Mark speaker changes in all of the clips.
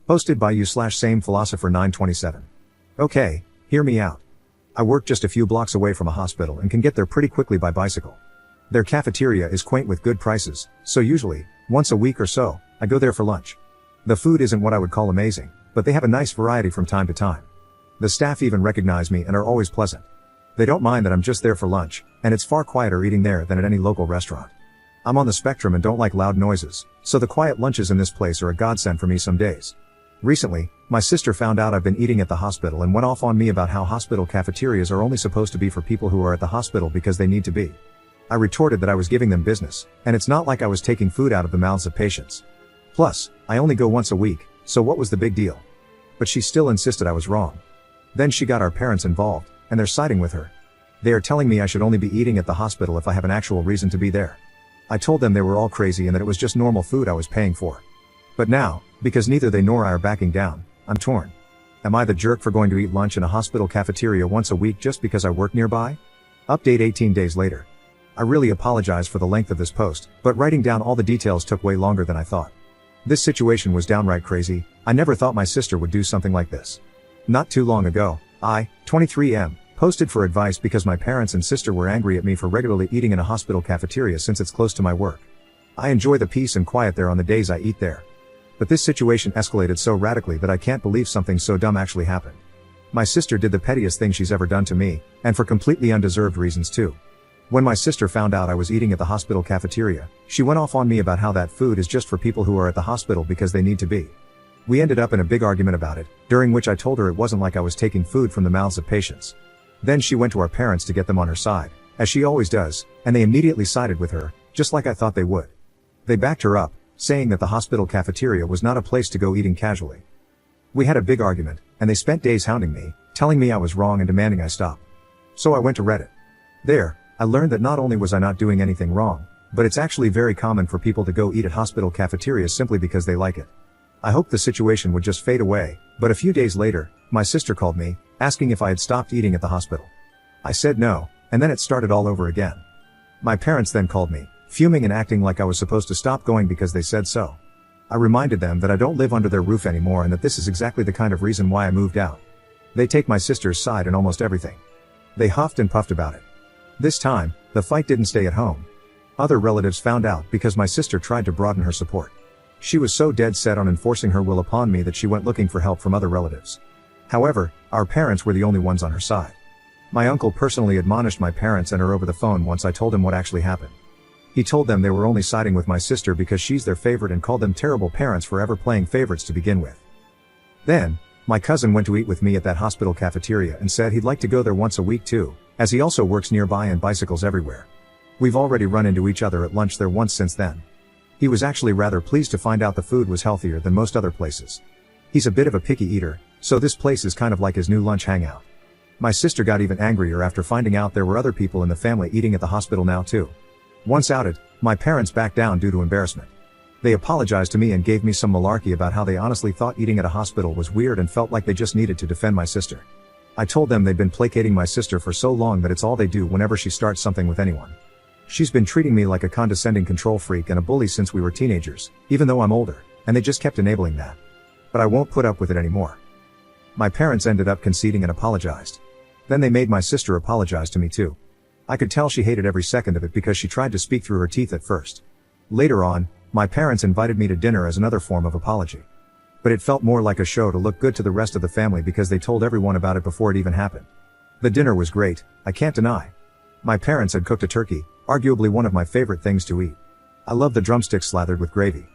Speaker 1: Posted by you/same philosopher 927. Okay, hear me out. I work just a few blocks away from a hospital and can get there pretty quickly by bicycle. Their cafeteria is quaint with good prices, so usually, once a week or so, I go there for lunch. The food isn't what I would call amazing, but they have a nice variety from time to time. The staff even recognize me and are always pleasant. They don't mind that I'm just there for lunch, and it's far quieter eating there than at any local restaurant. I'm on the spectrum and don't like loud noises, so the quiet lunches in this place are a godsend for me some days. Recently, my sister found out I've been eating at the hospital and went off on me about how hospital cafeterias are only supposed to be for people who are at the hospital because they need to be. I retorted that I was giving them business, and it's not like I was taking food out of the mouths of patients. Plus, I only go once a week, so what was the big deal? But she still insisted I was wrong. Then she got our parents involved, and they're siding with her. They are telling me I should only be eating at the hospital if I have an actual reason to be there. I told them they were all crazy and that it was just normal food I was paying for. But now, because neither they nor I are backing down, I'm torn. Am I the jerk for going to eat lunch in a hospital cafeteria once a week just because I work nearby? Update 18 days later. I really apologize for the length of this post, but writing down all the details took way longer than I thought. This situation was downright crazy. I never thought my sister would do something like this. Not too long ago, I, 23M, posted for advice because my parents and sister were angry at me for regularly eating in a hospital cafeteria since it's close to my work. I enjoy the peace and quiet there on the days I eat there. But this situation escalated so radically that I can't believe something so dumb actually happened. My sister did the pettiest thing she's ever done to me, and for completely undeserved reasons too. When my sister found out I was eating at the hospital cafeteria, she went off on me about how that food is just for people who are at the hospital because they need to be. We ended up in a big argument about it, during which I told her it wasn't like I was taking food from the mouths of patients. Then she went to our parents to get them on her side, as she always does, and they immediately sided with her, just like I thought they would. They backed her up, saying that the hospital cafeteria was not a place to go eating casually. We had a big argument, and they spent days hounding me, telling me I was wrong and demanding I stop. So I went to Reddit. There, I learned that not only was I not doing anything wrong, but it's actually very common for people to go eat at hospital cafeterias simply because they like it. I hoped the situation would just fade away, but a few days later, my sister called me, asking if I had stopped eating at the hospital. I said no, and then it started all over again. My parents then called me, fuming and acting like I was supposed to stop going because they said so. I reminded them that I don't live under their roof anymore and that this is exactly the kind of reason why I moved out. They take my sister's side in almost everything. They huffed and puffed about it. This time, the fight didn't stay at home. Other relatives found out because my sister tried to broaden her support. She was so dead set on enforcing her will upon me that she went looking for help from other relatives. However, our parents were the only ones on her side. My uncle personally admonished my parents and her over the phone once I told him what actually happened. He told them they were only siding with my sister because she's their favorite and called them terrible parents for ever playing favorites to begin with. Then, my cousin went to eat with me at that hospital cafeteria and said he'd like to go there once a week too, as he also works nearby and bicycles everywhere. We've already run into each other at lunch there once since then. He was actually rather pleased to find out the food was healthier than most other places. He's a bit of a picky eater, so this place is kind of like his new lunch hangout. My sister got even angrier after finding out there were other people in the family eating at the hospital now too. Once outed, my parents backed down due to embarrassment. They apologized to me and gave me some malarkey about how they honestly thought eating at a hospital was weird and felt like they just needed to defend my sister. I told them they'd been placating my sister for so long that it's all they do whenever she starts something with anyone. She's been treating me like a condescending control freak and a bully since we were teenagers, even though I'm older, and they just kept enabling that. But I won't put up with it anymore. My parents ended up conceding and apologized. Then they made my sister apologize to me too. I could tell she hated every second of it because she tried to speak through her teeth at first. Later on, my parents invited me to dinner as another form of apology. But it felt more like a show to look good to the rest of the family because they told everyone about it before it even happened. The dinner was great, I can't deny. My parents had cooked a turkey, arguably one of my favorite things to eat. I love the drumsticks slathered with gravy.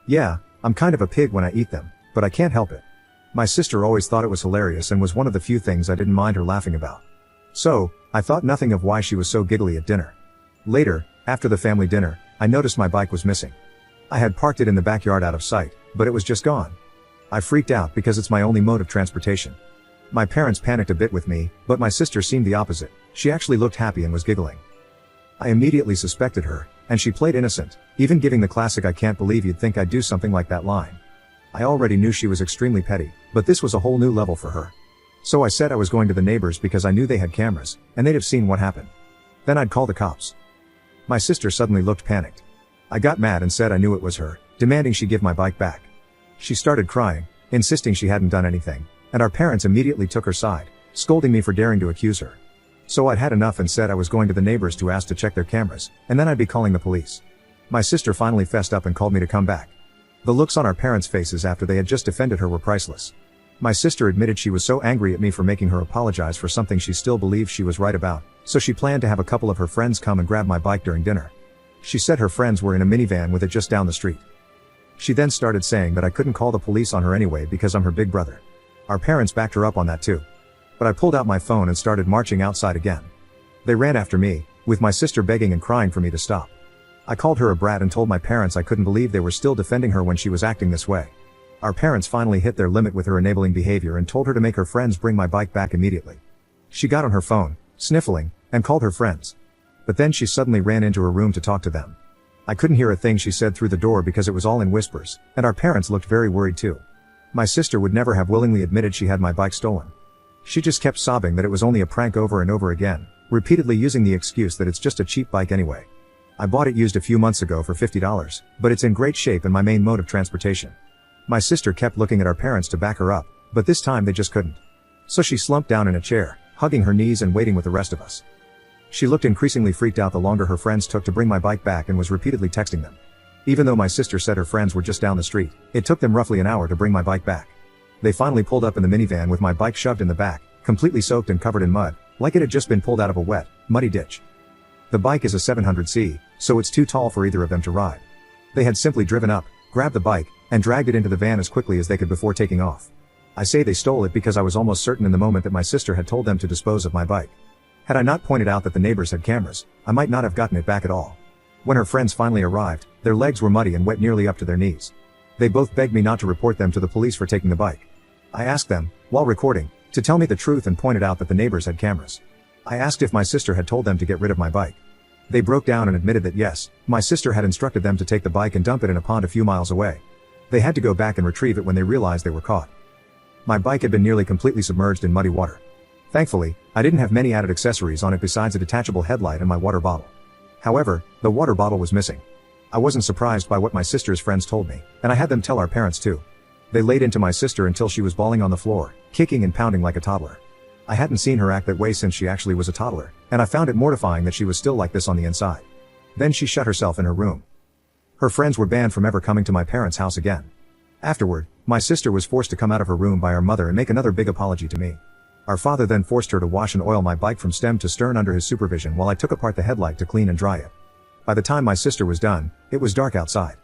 Speaker 1: Yeah, I'm kind of a pig when I eat them, but I can't help it. My sister always thought it was hilarious and was one of the few things I didn't mind her laughing about. So, I thought nothing of why she was so giggly at dinner. Later, after the family dinner, I noticed my bike was missing. I had parked it in the backyard out of sight, but it was just gone. I freaked out because it's my only mode of transportation. My parents panicked a bit with me, but my sister seemed the opposite. She actually looked happy and was giggling. I immediately suspected her, and she played innocent, even giving the classic "I can't believe you'd think I'd do something like that" line. I already knew she was extremely petty, but this was a whole new level for her. So I said I was going to the neighbors because I knew they had cameras, and they'd have seen what happened. Then I'd call the cops. My sister suddenly looked panicked. I got mad and said I knew it was her, demanding she give my bike back. She started crying, insisting she hadn't done anything, and our parents immediately took her side, scolding me for daring to accuse her. So I'd had enough and said I was going to the neighbors to ask to check their cameras, and then I'd be calling the police. My sister finally fessed up and called me to come back. The looks on our parents' faces after they had just defended her were priceless. My sister admitted she was so angry at me for making her apologize for something she still believed she was right about, so she planned to have a couple of her friends come and grab my bike during dinner. She said her friends were in a minivan with it just down the street. She then started saying that I couldn't call the police on her anyway because I'm her big brother. Our parents backed her up on that too. But I pulled out my phone and started marching outside again. They ran after me, with my sister begging and crying for me to stop. I called her a brat and told my parents I couldn't believe they were still defending her when she was acting this way. Our parents finally hit their limit with her enabling behavior and told her to make her friends bring my bike back immediately. She got on her phone, sniffling, and called her friends. But then she suddenly ran into her room to talk to them. I couldn't hear a thing she said through the door because it was all in whispers, and our parents looked very worried too. My sister would never have willingly admitted she had my bike stolen. She just kept sobbing that it was only a prank over and over again, repeatedly using the excuse that it's just a cheap bike anyway. I bought it used a few months ago for $50, but it's in great shape and my main mode of transportation. My sister kept looking at our parents to back her up, but this time they just couldn't. So she slumped down in a chair, hugging her knees and waiting with the rest of us. She looked increasingly freaked out the longer her friends took to bring my bike back and was repeatedly texting them. Even though my sister said her friends were just down the street, it took them roughly an hour to bring my bike back. They finally pulled up in the minivan with my bike shoved in the back, completely soaked and covered in mud, like it had just been pulled out of a wet, muddy ditch. The bike is a 700C, so it's too tall for either of them to ride. They had simply driven up, grabbed the bike, and dragged it into the van as quickly as they could before taking off. I say they stole it because I was almost certain in the moment that my sister had told them to dispose of my bike. Had I not pointed out that the neighbors had cameras, I might not have gotten it back at all. When her friends finally arrived, their legs were muddy and wet nearly up to their knees. They both begged me not to report them to the police for taking the bike. I asked them, while recording, to tell me the truth and pointed out that the neighbors had cameras. I asked if my sister had told them to get rid of my bike. They broke down and admitted that yes, my sister had instructed them to take the bike and dump it in a pond a few miles away. They had to go back and retrieve it when they realized they were caught. My bike had been nearly completely submerged in muddy water. Thankfully, I didn't have many added accessories on it besides a detachable headlight and my water bottle. However, the water bottle was missing. I wasn't surprised by what my sister's friends told me, and I had them tell our parents too. They laid into my sister until she was bawling on the floor, kicking and pounding like a toddler. I hadn't seen her act that way since she actually was a toddler, and I found it mortifying that she was still like this on the inside. Then she shut herself in her room. Her friends were banned from ever coming to my parents' house again. Afterward, my sister was forced to come out of her room by her mother and make another big apology to me. Our father then forced her to wash and oil my bike from stem to stern under his supervision while I took apart the headlight to clean and dry it. By the time my sister was done, it was dark outside.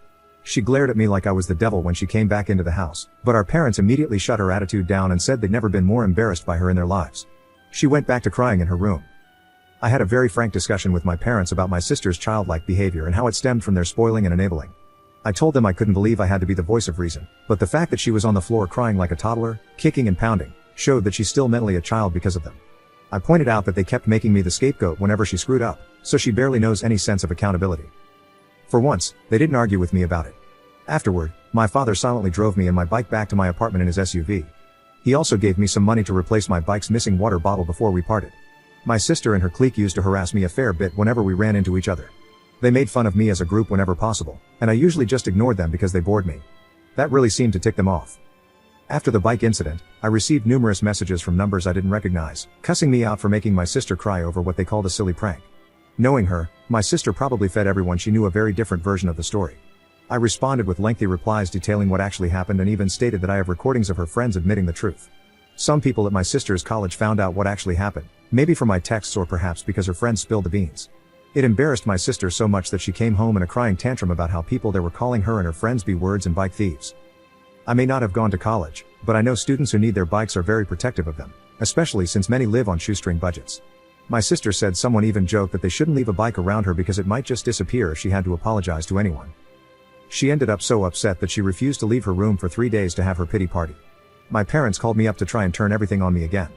Speaker 1: She glared at me like I was the devil when she came back into the house, but our parents immediately shut her attitude down and said they'd never been more embarrassed by her in their lives. She went back to crying in her room. I had a very frank discussion with my parents about my sister's childlike behavior and how it stemmed from their spoiling and enabling. I told them I couldn't believe I had to be the voice of reason, but the fact that she was on the floor crying like a toddler, kicking and pounding, showed that she's still mentally a child because of them. I pointed out that they kept making me the scapegoat whenever she screwed up, so she barely knows any sense of accountability. For once, they didn't argue with me about it. Afterward, my father silently drove me and my bike back to my apartment in his SUV. He also gave me some money to replace my bike's missing water bottle before we parted. My sister and her clique used to harass me a fair bit whenever we ran into each other. They made fun of me as a group whenever possible, and I usually just ignored them because they bored me. That really seemed to tick them off. After the bike incident, I received numerous messages from numbers I didn't recognize, cussing me out for making my sister cry over what they called a silly prank. Knowing her, my sister probably fed everyone she knew a very different version of the story. I responded with lengthy replies detailing what actually happened and even stated that I have recordings of her friends admitting the truth. Some people at my sister's college found out what actually happened, maybe from my texts or perhaps because her friends spilled the beans. It embarrassed my sister so much that she came home in a crying tantrum about how people there were calling her and her friends B-words and bike thieves. I may not have gone to college, but I know students who need their bikes are very protective of them, especially since many live on shoestring budgets. My sister said someone even joked that they shouldn't leave a bike around her because it might just disappear if she had to apologize to anyone. She ended up so upset that she refused to leave her room for 3 days to have her pity party. My parents called me up to try and turn everything on me again.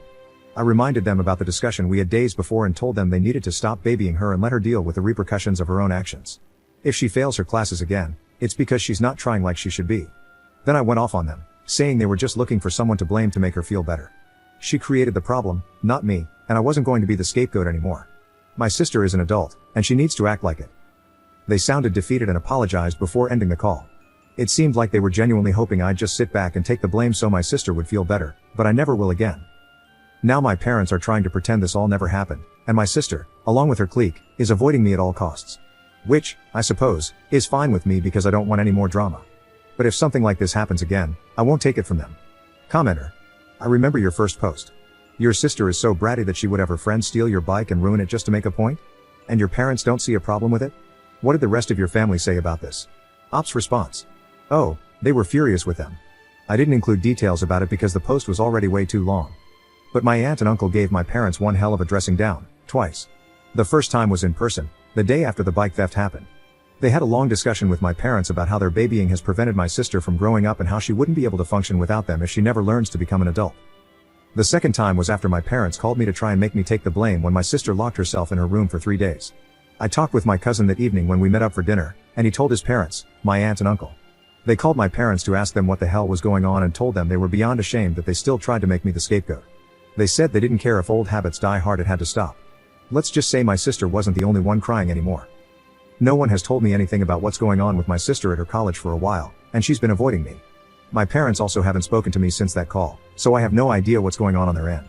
Speaker 1: I reminded them about the discussion we had days before and told them they needed to stop babying her and let her deal with the repercussions of her own actions. If she fails her classes again, it's because she's not trying like she should be. Then I went off on them, saying they were just looking for someone to blame to make her feel better. She created the problem, not me, and I wasn't going to be the scapegoat anymore. My sister is an adult, and she needs to act like it. They sounded defeated and apologized before ending the call. It seemed like they were genuinely hoping I'd just sit back and take the blame so my sister would feel better, but I never will again. Now my parents are trying to pretend this all never happened, and my sister, along with her clique, is avoiding me at all costs. Which, I suppose, is fine with me because I don't want any more drama. But if something like this happens again, I won't take it from them. Commenter. I remember your first post. Your sister is so bratty that she would have her friends steal your bike and ruin it just to make a point? And your parents don't see a problem with it? What did the rest of your family say about this? Ops response. Oh, they were furious with them. I didn't include details about it because the post was already way too long. But my aunt and uncle gave my parents one hell of a dressing down, twice. The first time was in person, the day after the bike theft happened. They had a long discussion with my parents about how their babying has prevented my sister from growing up and how she wouldn't be able to function without them if she never learns to become an adult. The second time was after my parents called me to try and make me take the blame when my sister locked herself in her room for 3 days. I talked with my cousin that evening when we met up for dinner, and he told his parents, my aunt and uncle. They called my parents to ask them what the hell was going on and told them they were beyond ashamed that they still tried to make me the scapegoat. They said they didn't care if old habits die hard, it had to stop. Let's just say my sister wasn't the only one crying anymore. No one has told me anything about what's going on with my sister at her college for a while, and she's been avoiding me. My parents also haven't spoken to me since that call, so I have no idea what's going on their end.